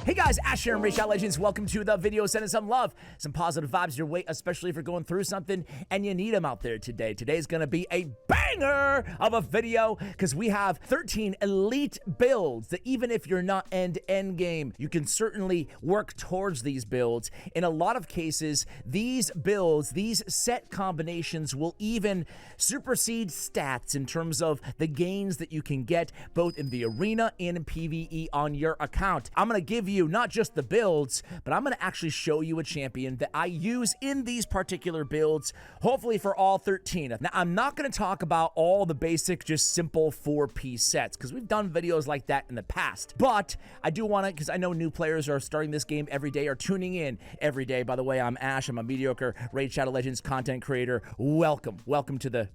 Hey guys, Ash here, Raid Shadow Legends. Welcome to the video. Sending some love, some positive vibes your way, especially if you're going through something and you need them out there today. Today's gonna be a banger of a video because we have 13 elite builds that even if you're not end game, you can certainly work towards these builds. In a lot of cases, these builds, these set combinations will even supersede stats in terms of the gains that you can get both in the arena and in PvE on your account. I'm gonna give you not just the builds, but I'm going to actually show you a champion that I use in these particular builds, hopefully for all 13. Now, I'm not going to talk about all the basic, just simple 4-piece sets, because we've done videos like that in the past, but I do want to, because I know new players are starting this game every day, or tuning in every day. By the way, I'm Ash. I'm a mediocre Raid Shadow Legends content creator. Welcome to the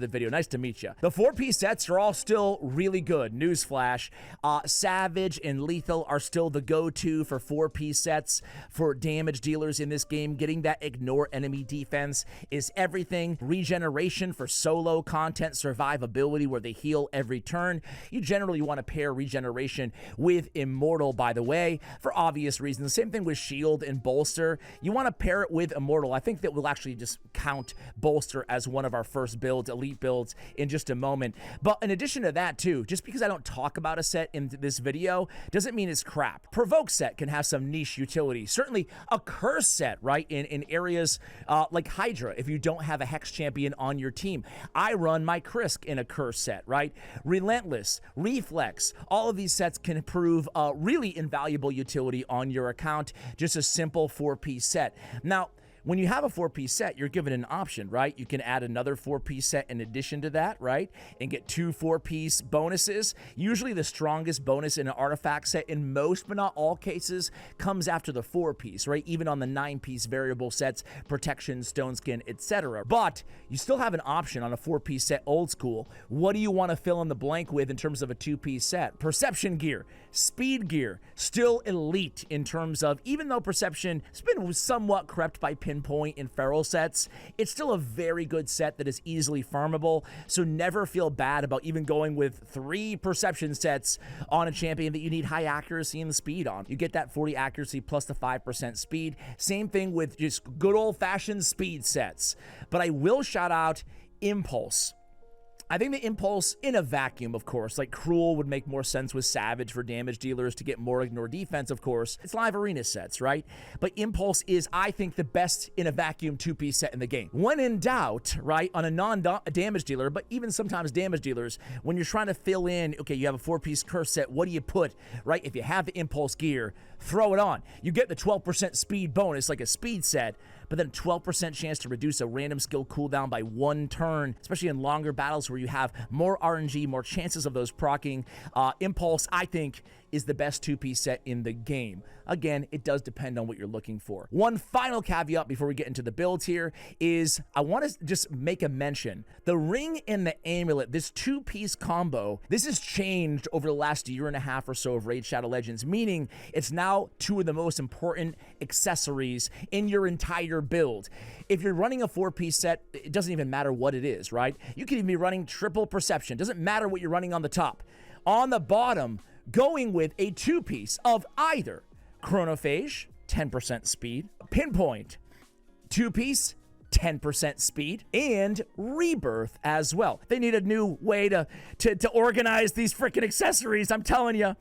video. Nice to meet you. The 4-piece sets are all still really good. Newsflash. Savage and Lethal are still the go-to for 4-piece sets for damage dealers in this game. Getting that ignore enemy defense is everything. Regeneration for solo content, survivability where they heal every turn. You generally want to pair regeneration with immortal, by the way, for obvious reasons. Same thing with shield and bolster. You want to pair it with immortal. I think that we'll actually just count bolster as one of our first builds, elite builds, in just a moment. But in addition to that too, just because I don't talk about a set in this video doesn't mean it's crap. Provoke set can have some niche utility. Certainly a curse set, right? In areas like Hydra, if you don't have a Hex champion on your team. I run my Krisk in a curse set, right? Relentless, Reflex, all of these sets can prove really invaluable utility on your account. Just a simple 4-piece set. Now, when you have a 4-piece set, you're given an option, right? You can add another 4-piece set in addition to that, right? And get 2 4-piece bonuses. Usually the strongest bonus in an artifact set in most, but not all cases, comes after the 4-piece, right? Even on the 9-piece variable sets, protection, stone skin, etc. But you still have an option on a 4-piece set old school. What do you want to fill in the blank with in terms of a 2-piece set? Perception gear, speed gear, still elite in terms of, even though perception has been somewhat crept by pinpoint and feral sets, it's still a very good set that is easily farmable, so never feel bad about even going with 3 perception sets on a champion that you need high accuracy and speed on. You get that 40 accuracy plus the 5% speed. Same thing with just good old-fashioned speed sets. But I will shout out Impulse. I think the Impulse in a vacuum, of course, like Cruel would make more sense with Savage for damage dealers to get more ignore defense, of course. It's live arena sets, right? But Impulse is, I think, the best in a vacuum 2-piece set in the game. When in doubt, right, on a non-damage dealer, but even sometimes damage dealers, when you're trying to fill in, okay, you have a 4-piece curse set, what do you put, right? If you have the Impulse gear, throw it on. You get the 12% speed bonus like a speed set, but then 12% chance to reduce a random skill cooldown by 1 turn, especially in longer battles where you have more RNG, more chances of those proccing. Impulse, I think, is the best 2-piece set in the game. Again, it does depend on what you're looking for. One final caveat before we get into the builds here is I want to just make a mention. The ring and the amulet, this 2-piece combo, this has changed over the last year and a half or so of Raid Shadow Legends, meaning it's now 2 of the most important accessories in your entire build. If you're running a 4-piece set, it doesn't even matter what it is, right? You could even be running triple perception. Doesn't matter what you're running on the top. On the bottom, going with a 2-piece of either Chronophage, 10% speed, Pinpoint, 2-piece, 10% speed, and Rebirth as well. They need a new way to organize these freaking accessories, I'm telling you.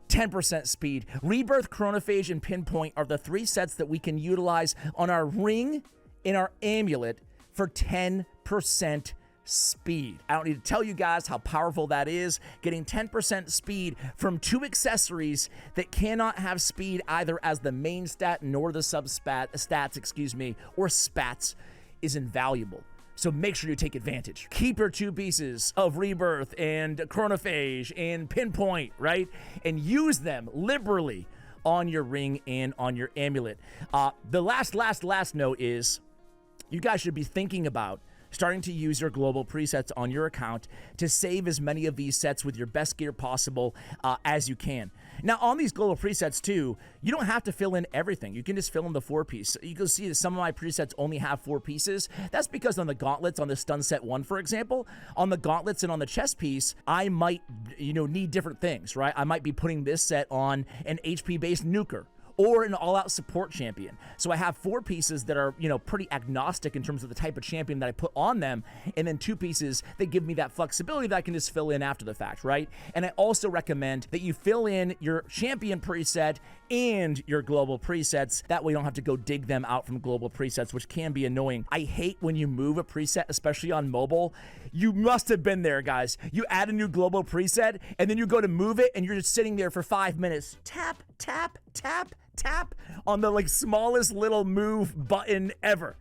10% speed. Rebirth, Chronophage, and Pinpoint are the 3 sets that we can utilize on our ring and our amulet for 10% speed. I don't need to tell you guys how powerful that is. Getting 10% speed from 2 accessories that cannot have speed either as the main stat nor the stats, or spats is invaluable. So make sure you take advantage. Keep your 2 pieces of Rebirth and Chronophage and Pinpoint, right? And use them liberally on your ring and on your amulet. The last note is you guys should be thinking about starting to use your global presets on your account to save as many of these sets with your best gear possible as you can. Now, on these global presets too, you don't have to fill in everything. You can just fill in the 4-piece. You can see that some of my presets only have 4 pieces. That's because on the gauntlets, on the stun set 1, for example, on the gauntlets and on the chest piece, I might, need different things, right? I might be putting this set on an HP-based nuker, or an all-out support champion. So I have 4 pieces that are, pretty agnostic in terms of the type of champion that I put on them, and then 2 pieces that give me that flexibility that I can just fill in after the fact, right? And I also recommend that you fill in your champion preset and your global presets. That way you don't have to go dig them out from global presets, which can be annoying. I hate when you move a preset, especially on mobile. You must have been there, guys. You add a new global preset, and then you go to move it, and you're just sitting there for 5 minutes. Tap, tap, tap, tap on the smallest little move button ever.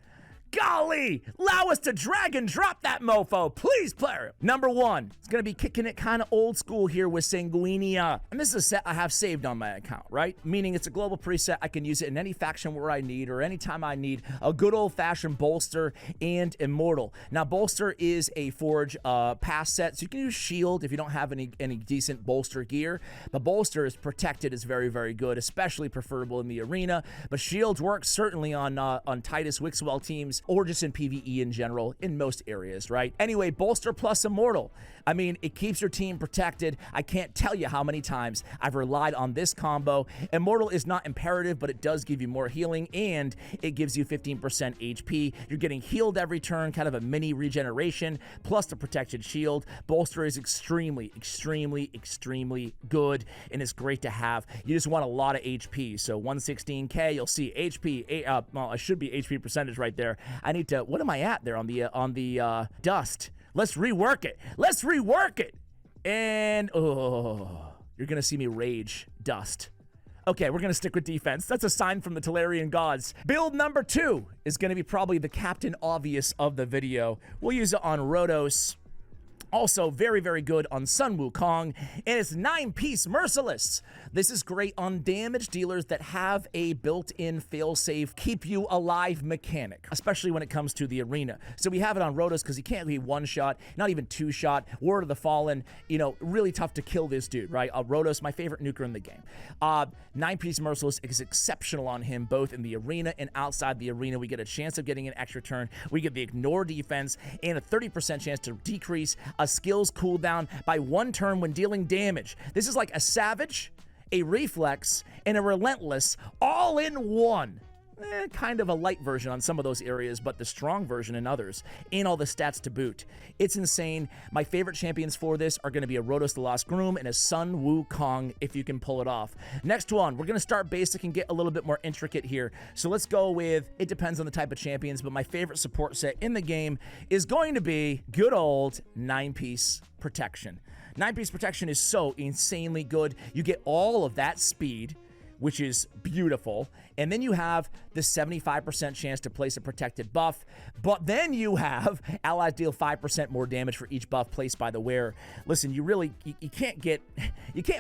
Golly, allow us to drag and drop that mofo, please, player. Number 1, it's gonna be kicking it kind of old school here with Sanguinia. And this is a set I have saved on my account, right? Meaning it's a global preset. I can use it in any faction where I need, or anytime I need a good old-fashioned Bolster and Immortal. Now, Bolster is a Forge pass set, so you can use Shield if you don't have any decent Bolster gear. But Bolster is protected, is very, very good, especially preferable in the arena. But Shields work certainly on Titus Wixwell teams, or just in PvE in general, in most areas, right? Anyway, Bolster plus Immortal. I mean, it keeps your team protected. I can't tell you how many times I've relied on this combo. Immortal is not imperative, but it does give you more healing, and it gives you 15% HP. You're getting healed every turn, kind of a mini regeneration, plus the protected shield. Bolster is extremely, extremely, extremely good, and it's great to have. You just want a lot of HP. So 116k, you'll see HP, well, I should be HP percentage right there. I need to, what am I at there on the dust? Let's rework it. Let's rework it. And, oh, you're going to see me rage dust. Okay, we're going to stick with defense. That's a sign from the Talarian gods. Build number 2 is going to be probably the Captain Obvious of the video. We'll use it on Rhodos. Also very, very good on Sun Wukong, and it's 9-piece Merciless. This is great on damage dealers that have a built-in failsafe, keep you alive mechanic, especially when it comes to the arena. So we have it on Rhodos because he can't be 1-shot, not even 2-shot. Word of the Fallen, really tough to kill this dude, right? Rhodos, my favorite nuker in the game. 9-piece Merciless is exceptional on him, both in the arena and outside the arena. We get a chance of getting an extra turn. We get the ignore defense and a 30% chance to decrease a skill's cooldown by 1 turn when dealing damage. This is like a Savage, a Reflex, and a Relentless all in one. Kind of a light version on some of those areas, but the strong version in others, and all the stats to boot. It's insane. My favorite champions for this are going to be a Rhodos the Lost Groom and a Sun Wukong, if you can pull it off. Next one, we're going to start basic and get a little bit more intricate here. So let's go with, it depends on the type of champions, but my favorite support set in the game is going to be good old 9-piece Protection. 9-piece Protection is so insanely good. You get all of that speed, which is beautiful. And then you have the 75% chance to place a protected buff, but then you have allies deal 5% more damage for each buff placed by the wearer. Listen, you can't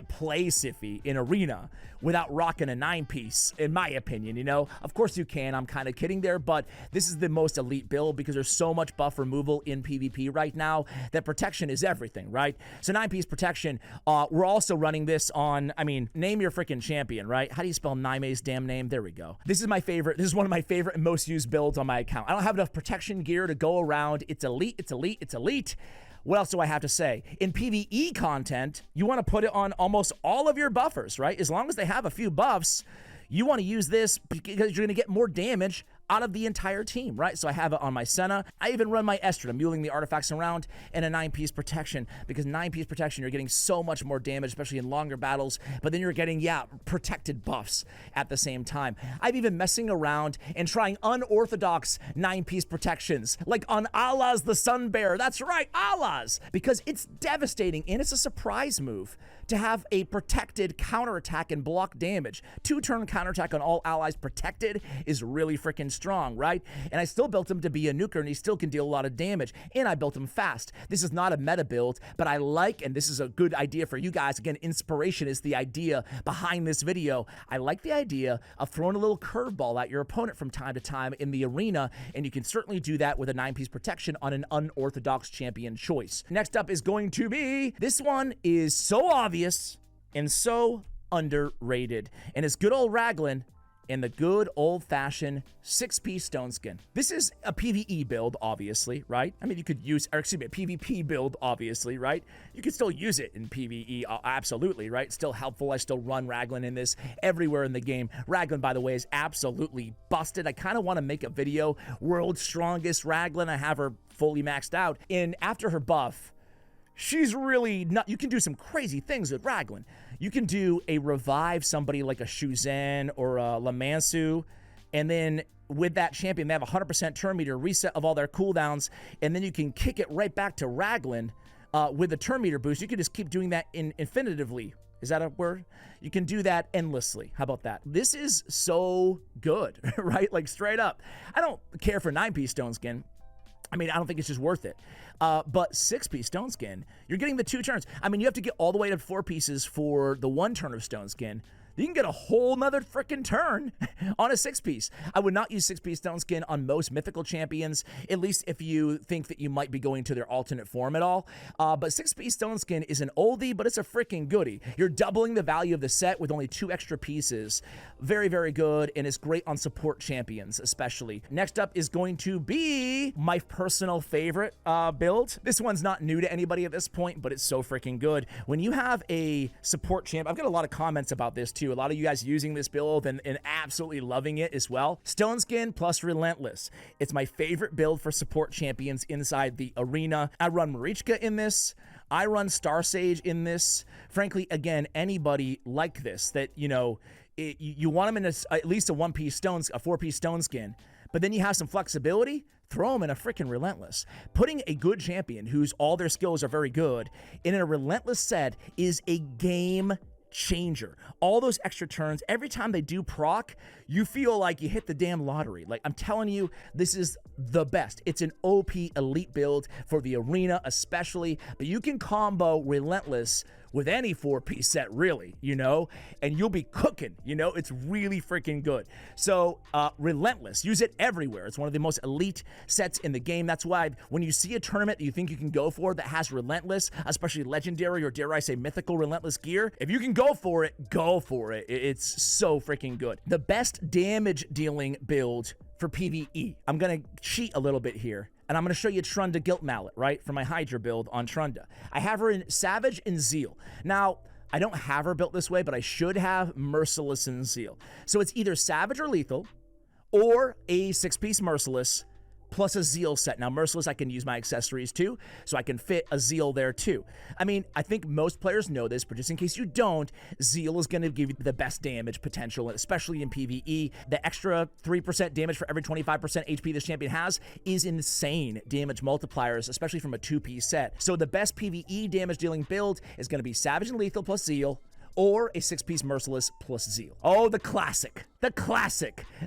play Sify in arena without rocking a 9-piece, in my opinion, Of course you can, I'm kind of kidding there, but this is the most elite build because there's so much buff removal in PvP right now that protection is everything, right? So 9-piece Protection, we're also running this on, name your freaking champion, right? How do you spell Naime's damn name? There we go. This is my favorite. This is one of my favorite and most used builds on my account. I don't have enough protection gear to go around. It's elite, it's elite, it's elite. What else do I have to say? In PvE content, you want to put it on almost all of your buffers, right? As long as they have a few buffs, you want to use this because you're going to get more damage out of the entire team, right? So I have it on my Senna. I even run my Estrid. I'm muling the artifacts around, and a 9-piece Protection, because 9-piece Protection, you're getting so much more damage, especially in longer battles, but then you're getting, protected buffs at the same time. I've even messing around and trying unorthodox 9-piece Protections, like on Allah's the Sun Bear. That's right, Allah's, because it's devastating, and it's a surprise move to have a protected counterattack and block damage. 2-turn counterattack on all allies protected is really freaking strong, right? And I still built him to be a nuker, and he still can deal a lot of damage. And I built him fast. This is not a meta build, but I like, and this is a good idea for you guys. Again, inspiration is the idea behind this video. I like the idea of throwing a little curveball at your opponent from time to time in the arena, and you can certainly do that with a 9-piece protection on an unorthodox champion choice. Next up is going to be, this one is so obvious and so underrated, and it's good old Raglan in the good old-fashioned 6-piece stone skin. This is a PvE build, obviously, right? I mean, you could use, or excuse me, a PvP build, obviously, right? You could still use it in PvE, absolutely, right? Still helpful. I still run Raglan in this everywhere in the game. Raglan, by the way, is absolutely busted. I kind of want to make a video, world's strongest Raglan. I have her fully maxed out, and after her buff, she's really not, you can do some crazy things with Raglan. You can do a revive somebody like a Shuzhen or a Lamansu, and then with that champion, they have 100% turn meter, reset of all their cooldowns, and then you can kick it right back to Raglan with the turn meter boost. You can just keep doing that infinitively. Is that a word? You can do that endlessly. How about that? This is so good, right? Like straight up. I don't care for 9-piece stone skin. I mean, I don't think it's just worth it. But 6-piece stone skin, you're getting the 2 turns. I mean, you have to get all the way to 4 pieces for the 1 turn of stone skin. You can get a whole nother freaking turn on a 6-piece. I would not use 6-piece stone skin on most mythical champions, at least if you think that you might be going to their alternate form at all. But 6-piece stone skin is an oldie, but it's a freaking goodie. You're doubling the value of the set with only 2 extra pieces. Very, very good, and it's great on support champions, especially. Next up is going to be my personal favorite build. This one's not new to anybody at this point, but it's so freaking good. When you have a support champ, I've got a lot of comments about this too. A lot of you guys using this build and absolutely loving it as well. Stone Skin plus Relentless. It's my favorite build for support champions inside the arena. I run Marichka in this. I run Star Sage in this. Frankly, again, anybody like this that, you know, you want them in at least a 1-piece stone, a 4-piece stone skin, but then you have some flexibility, throw them in a freaking Relentless. Putting a good champion whose all their skills are very good in a Relentless set is a game changer. All those extra turns, every time they do proc, you feel like you hit the damn lottery. Like, I'm telling you, this is the best. It's an OP elite build for the arena especially, but you can combo Relentless with any 4-piece set, really, you know, and you'll be cooking, you know. It's really freaking good. So Relentless, use it everywhere. It's one of the most elite sets in the game. That's why when you see a tournament that you think you can go for that has Relentless, especially legendary or dare I say mythical Relentless gear, if you can go for it, go for it. It's so freaking good. The best damage dealing build for PvE. I'm gonna cheat a little bit here, and I'm going to show you Trunda Guilt Mallet, right, for my Hydra build on Trunda. I have her in Savage and Zeal. Now, I don't have her built this way, but I should have Merciless and Zeal. So it's either Savage or Lethal, or a 6-piece Merciless, plus a Zeal set. Now, Merciless, I can use my accessories too, so I can fit a Zeal there too. I mean, I think most players know this, but just in case you don't, Zeal is going to give you the best damage potential, especially in PvE. The extra 3% damage for every 25% HP this champion has is insane damage multipliers, especially from a 2-piece set. So the best PvE damage dealing build is going to be Savage and Lethal plus Zeal, or a 6-piece Merciless plus Zeal. Oh, the classic,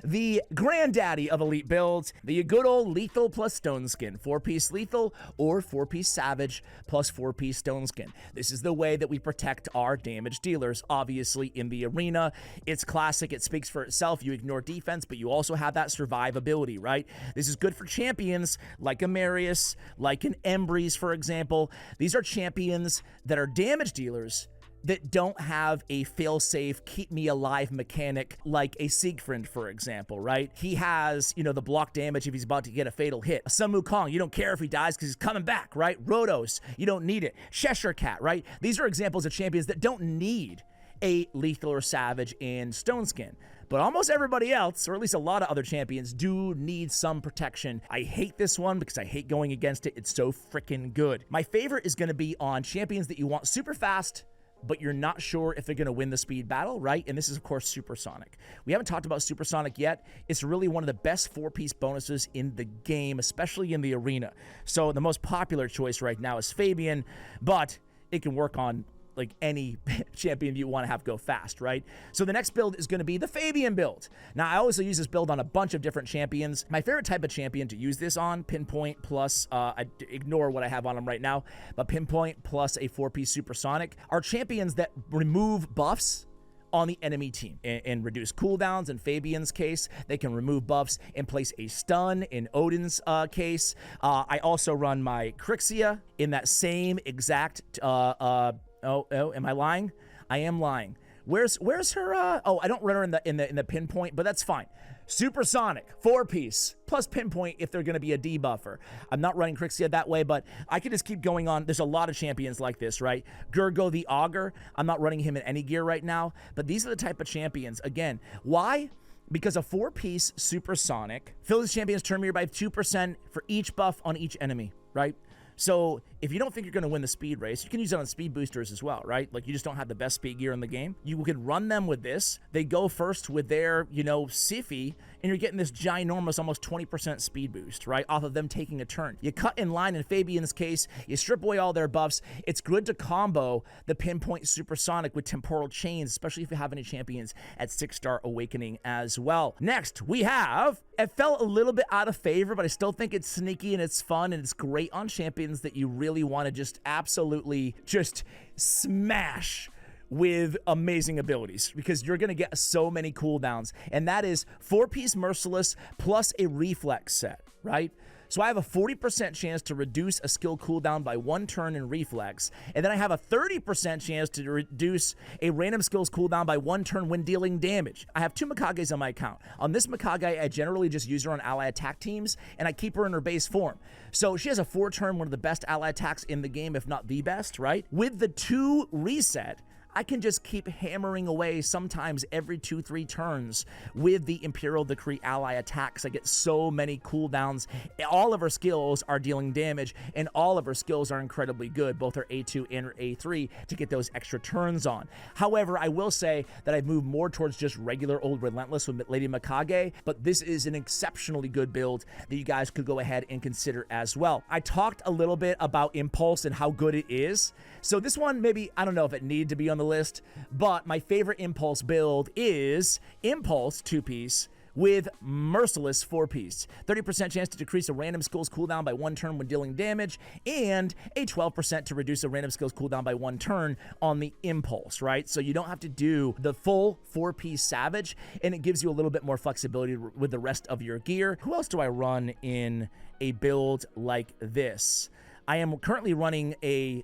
the granddaddy of elite builds, the good old Lethal plus Stone Skin. 4-piece Lethal or 4-piece Savage plus 4-piece Stone Skin. This is the way that we protect our damage dealers, obviously, in the arena. It's classic, it speaks for itself. You ignore defense, but you also have that survivability, right? This is good for champions like a Marius, like an Embreeze, for example. These are champions that are damage dealers that don't have a fail-safe, keep-me-alive mechanic like a Siegfried, for example, right? He has, you know, the block damage if he's about to get a fatal hit. Sun Wukong, you don't care if he dies because he's coming back, right? Rhodos, you don't need it. Cheshire Cat, right? These are examples of champions that don't need a Lethal or Savage in Stone Skin. But almost everybody else, or at least a lot of other champions, do need some protection. I hate this one because I hate going against it. It's so freaking good. My favorite is going to be on champions that you want super fast, but you're not sure if they're going to win the speed battle, right? And this is, of course, Supersonic. We haven't talked about Supersonic yet. It's really one of the best 4-piece bonuses in the game, especially in the arena. So the most popular choice right now is Fabian, but it can work on like any champion you want to have go fast, right? So the next build is going to be the Fabian build. Now, I also use this build on a bunch of different champions. My favorite type of champion to use this on, pinpoint plus, I ignore what I have on them right now, but pinpoint plus a 4-piece Supersonic are champions that remove buffs on the enemy team and reduce cooldowns. In Fabian's case, they can remove buffs and place a stun. In Odin's case, I also run my Crixia in that same exact, am I lying? I am lying. Where's her, oh, I don't run her in the pinpoint, but that's fine. Supersonic, 4-piece, plus pinpoint if they're going to be a debuffer. I'm not running Crixia that way, but I can just keep going on. There's a lot of champions like this, right? Gurgo the Augur, I'm not running him in any gear right now, but these are the type of champions. Again, why? Because a 4-piece Supersonic fills the champion's turn meter by 2% for each buff on each enemy, right? So if you don't think you're going to win the speed race, you can use it on speed boosters as well, right? Like you just don't have the best speed gear in the game. You can run them with this. They go first with their, Siffy, and you're getting this ginormous, almost 20% speed boost, right? Off of them taking a turn. You cut in line in Fabian's case, you strip away all their buffs. It's good to combo the pinpoint Supersonic with temporal chains, especially if you have any champions at 6-star awakening as well. Next, we have, it fell a little bit out of favor, but I still think it's sneaky and it's fun and it's great on champions that you really want to just absolutely just smash with amazing abilities, because you're going to get so many cooldowns, and that is 4-piece Merciless plus a Reflex set, right? So I have a 40% chance to reduce a skill cooldown by 1 turn in Reflex, and then I have a 30% chance to reduce a random skill's cooldown by 1 turn when dealing damage. I have 2 Mikages on my account. On this Mikage, I generally just use her on ally attack teams, and I keep her in her base form. So she has a 4-turn, one of the best ally attacks in the game, if not the best, right? With the 2 reset, I can just keep hammering away sometimes every 2-3 turns with the Imperial Decree ally attacks. I get so many cooldowns. All of her skills are dealing damage, and all of her skills are incredibly good, both her A2 and her A3, to get those extra turns on. However, I will say that I've moved more towards just regular old Relentless with Lady Mikage, but this is an exceptionally good build that you guys could go ahead and consider as well. I talked a little bit about Impulse and how good it is. So this one, maybe, I don't know if it needed to be on the list, but my favorite Impulse build is Impulse 2-piece with Merciless 4-piece. 30% chance to decrease a random skill's cooldown by 1 turn when dealing damage, and a 12% to reduce a random skill's cooldown by 1 turn on the Impulse, right? So you don't have to do the full 4-piece Savage, and it gives you a little bit more flexibility with the rest of your gear. Who else do I run in a build like this? I am currently running a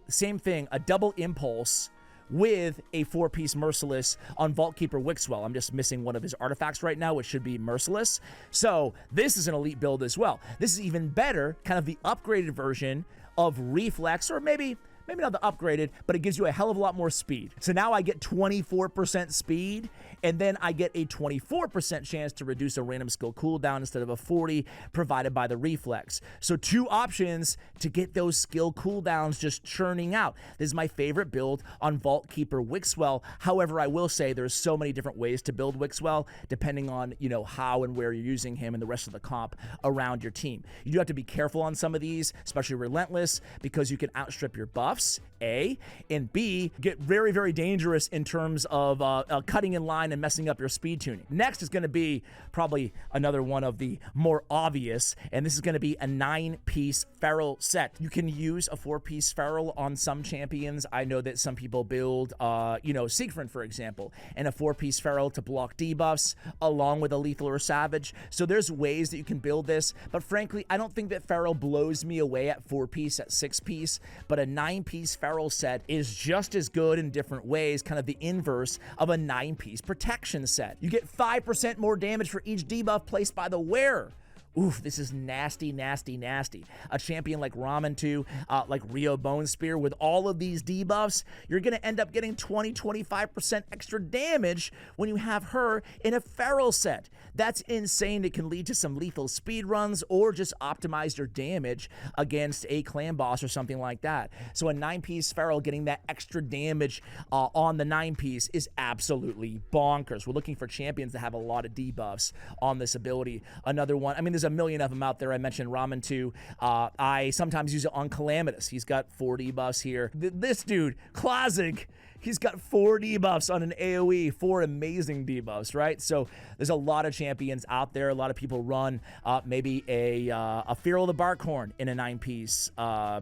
double Impulse with a 4-piece Merciless on Vault Keeper Wixwell. I'm just missing one of his artifacts right now, which should be Merciless. So this is an elite build as well. This is even better, kind of the upgraded version of Reflex, or maybe not the upgraded, but it gives you a hell of a lot more speed. So now I get 24% speed, and then I get a 24% chance to reduce a random skill cooldown instead of a 40 provided by the Reflex. So 2 options to get those skill cooldowns just churning out. This is my favorite build on Vault Keeper Wixwell. However, I will say there's so many different ways to build Wixwell, depending on, how and where you're using him and the rest of the comp around your team. You do have to be careful on some of these, especially Relentless, because you can outstrip your buffs, A, and B, get very, very dangerous in terms of cutting in line and messing up your speed tuning. Next is going to be probably another one of the more obvious, and this is going to be a 9-piece Feral set. You can use a 4-piece Feral on some champions. I know that some people build, Siegfried, for example, and a 4-piece Feral to block debuffs along with a lethal or savage. So there's ways that you can build this, but frankly, I don't think that Feral blows me away at 4-piece, at 6-piece, but a 9-piece Feral set is just as good in different ways, kind of the inverse of a 9-piece protection set. You get 5% more damage for each debuff placed by the wearer. Oof, this is nasty, nasty, nasty. A champion like Ramen 2, like Rio Bone Spear, with all of these debuffs, you're going to end up getting 20-25% extra damage when you have her in a Feral set. That's insane. It can lead to some lethal speed runs or just optimize your damage against a clan boss or something like that. So a 9-piece Feral getting that extra damage on the 9-piece is absolutely bonkers. We're looking for champions that have a lot of debuffs on this ability. Another one, there's a million of them out there. I mentioned Ramen too. I sometimes use it on Calamitous. He's got 4 debuffs here. This dude, Klazig, he's got 4 debuffs on an AoE, 4 amazing debuffs, right? So there's a lot of champions out there. A lot of people run maybe a Feral the Barkhorn in a 9-piece.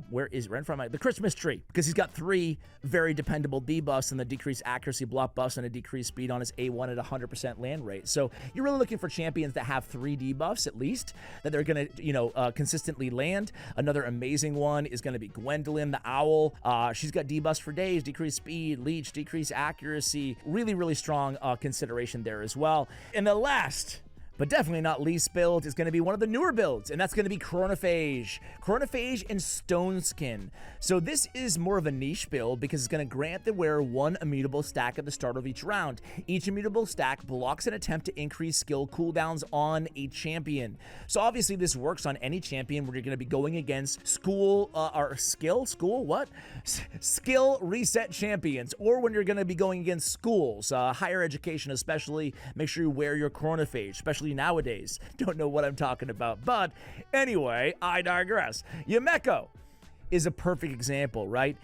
Where is right in front of the Christmas tree? Because he's got 3 very dependable debuffs and the decreased accuracy block buffs and a decreased speed on his A1 at 100% land rate. So you're really looking for champions that have 3 debuffs at least, that they're going to, consistently land. Another amazing one is going to be Gwendolyn the Owl. She's got debuffs for days, decreased speed, leech, decreased accuracy. Really, really strong consideration there as well. And the last, but definitely not least build is going to be one of the newer builds, and that's going to be Chronophage. Chronophage and Stone Skin. So this is more of a niche build because it's going to grant the wearer 1 immutable stack at the start of each round. Each immutable stack blocks an attempt to increase skill cooldowns on a champion. So obviously this works on any champion where you're going to be going against skill reset champions, or when you're going to be going against schools, higher education especially. Make sure you wear your Chronophage, especially nowadays. Don't know what I'm talking about, but anyway, I digress. Yumeko is a perfect example, right?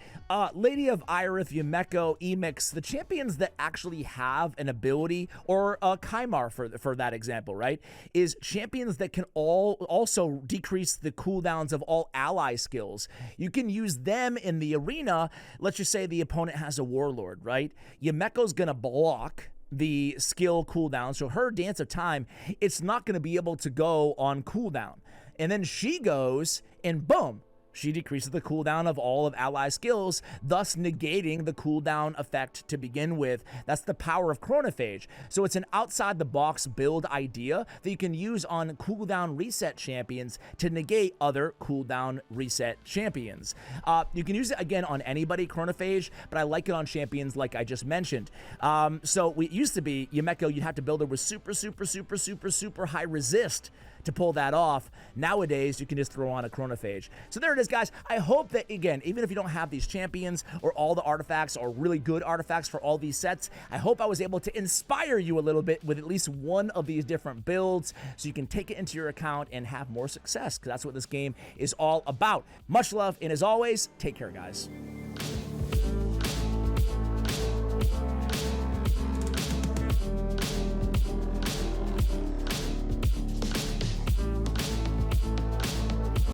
Lady of Irith, Yumeko, Emix, the champions that actually have an ability, or Kymar for that example, right, is champions that can also decrease the cooldowns of all ally skills. You can use them in the arena. Let's just say the opponent has a Warlord, right? Yumeko's gonna block the skill cooldown, so her Dance of Time, it's not going to be able to go on cooldown. And then she goes and boom, she decreases the cooldown of all of ally skills, thus negating the cooldown effect to begin with. That's the power of Chronophage. So it's an outside-the-box build idea that you can use on cooldown reset champions to negate other cooldown reset champions. You can use it, again, on anybody, Chronophage, but I like it on champions like I just mentioned. So it used to be, Yumeko, you'd have to build her with super high resist to pull that off. Nowadays, you can just throw on a Chronophage. So there it is, guys. I hope that, again, even if you don't have these champions or all the artifacts or really good artifacts for all these sets, I hope I was able to inspire you a little bit with at least one of these different builds so you can take it into your account and have more success, because that's what this game is all about. Much love, and as always, take care, guys.